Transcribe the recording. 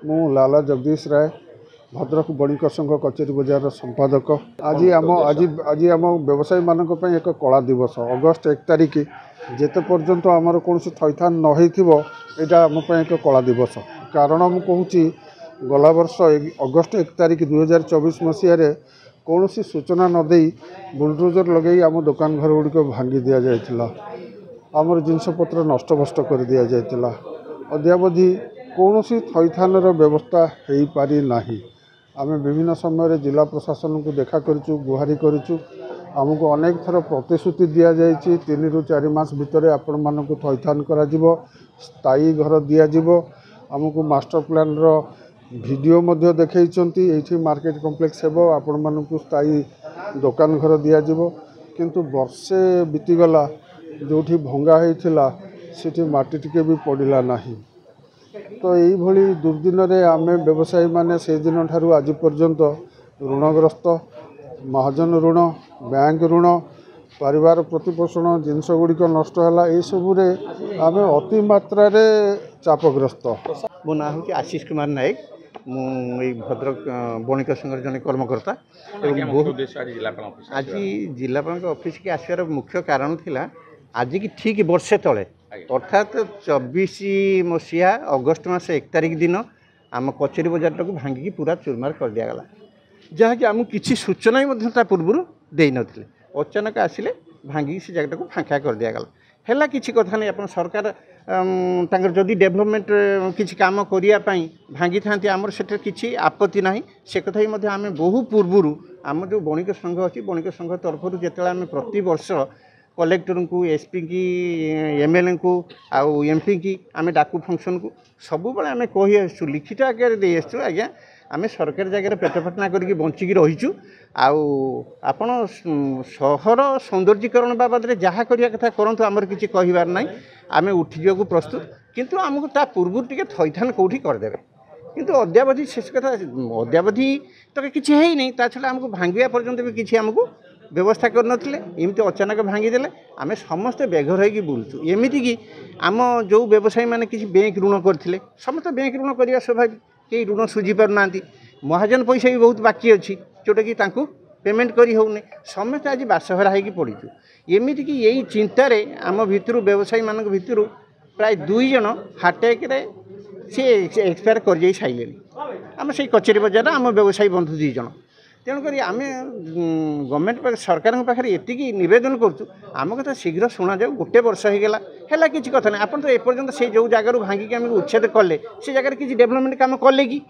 मु लाला जगदीश राय भद्रक बणिक संघ कचेरी बजार संपादक। आज आम व्यवसायी मानक एक कला दिवस अगस्ट 1 तारिख जेते पर्यंत आमर कौन थैथान न आम एक कला दिवस। कारण मु कहूँ गला वर्ष अगस्ट 1 तारिख 2024 मसीह कौन सूचना नदे बुलडोजर लगे आम दुकान घर गुड़िक भांगी दि जाइला, आमर जिनपतर नष्टभष्ट कर दि जाइला। अद्यावधि कौन थैथान व्यवस्था हो पारि नाही। आम विभिन्न समय जिला प्रशासन को देखा करूँ, गुहारी करूँ। आमको अनेक थर प्रतिश्रुति दि जाइए 3 ରୁ 4 मास भितर आपण मानक थैथान करा स्थायी घर दिज्व। आमको मास्टर प्लान रो वीडियो मध्य देखते ये मार्केट कॉम्प्लेक्स हेबो आपण मानक स्थायी दुकान घर दिज्व। किंतु वर्षे बीतीगला जो भंगा होता सेठी माटी टिके भी पड़ा नहीं। तो यही दुर्दिन रे आम व्यवसायी माने से दिन ठारू आज पर्यंत ऋणग्रस्त, महाजन ऋण, बैंक ऋण, परिवार प्रतिपोषण जिनस गुड़िक नष्ट है। ये सबुरे आम अति मात्रा चापग्रस्त। मो ना हूँ आशीष कुमार नायक, मुझे भद्रक बणिक संघ जन कर्मकर्ता। आज जिलापाल ऑफिस के आसवार मुख्य कारण थिला आज की ठीक वर्षे तले अर्थात 24 मसीहा अगस्ट मास 1 तारिख दिन आम कचेरी बजार को भांगिकी पूरा चुरमार कर दिगला, जहाँकि आमको किसी सूचना ही पूर्व दे नथिले। अचानक आसिले भांगिकी से जगह को फांका कर दिगला है। किसी कथा नहीं, आप सरकार जदि डेभलपमेंट किसी काम करने भांगी था आमर से किसी आपत्ति ना। से कथा ही आम बहु पूर्वर आम जो बणिक संघ अच्छी बणिक संघ तरफ जो आम प्रति वर्ष कलेक्टर को, एसपी की, एमएलए को आउ एमपी की आम डाकू फंक्शन को सब आम कही आसु लिखित आगे दे आसु। आज्ञा आम सरकारी जगह पेट पाटना करके बंचिकी रहीचु। आपण सहर सौंदर्यीकरण बाबद में जहाँ करने कथा करूँ, आमर किसी कहबार ना। आम उठी जावाक प्रस्तुत, किंतु आमको ता पूर्व टे थैथान कौटी करदे। किंतु अद्यावधि शेष कथा अद्यावधि तो किसी है ही नहीं। ता छड़ा आमको भांगा पर्यंत भी किसी आमको व्यवस्था करनथिले। एमती अचानक भांगीदेले आम समस्ते बेघर होगी बुलूँ। एमती कि आम जो व्यवसायी मैंने किसी बैंक ऋण करते समस्त बैंक ऋण करवा स्वाभाविक, कई ऋण सुझी पारना। महाजन पैसा भी बहुत बाकी अच्छी जोटा कि पेमेंट करी होने समस्त आज बासहरा होगी पड़ीचु। एमती कि यही चिंतार आम भितर व्यवसायी मान भितर प्राय 2 जन हार्ट अटैक सी एक्सपायर कर जाई सारे। आम से कचेरी बजार आम व्यवसायी बंधु 2 जन। तेणुक आम गवर्नमेंट सरकार पाखे ये नवेदन करूँ, आम कथा शीघ्र शुणा जाऊ। 1 वर्ष होगा है किसी कथा नहीं। आप तो एपर्यंत से जो जगार भांगिकी आम उच्छेद कले से जगह किसी डेभलपमेंट काम कले कि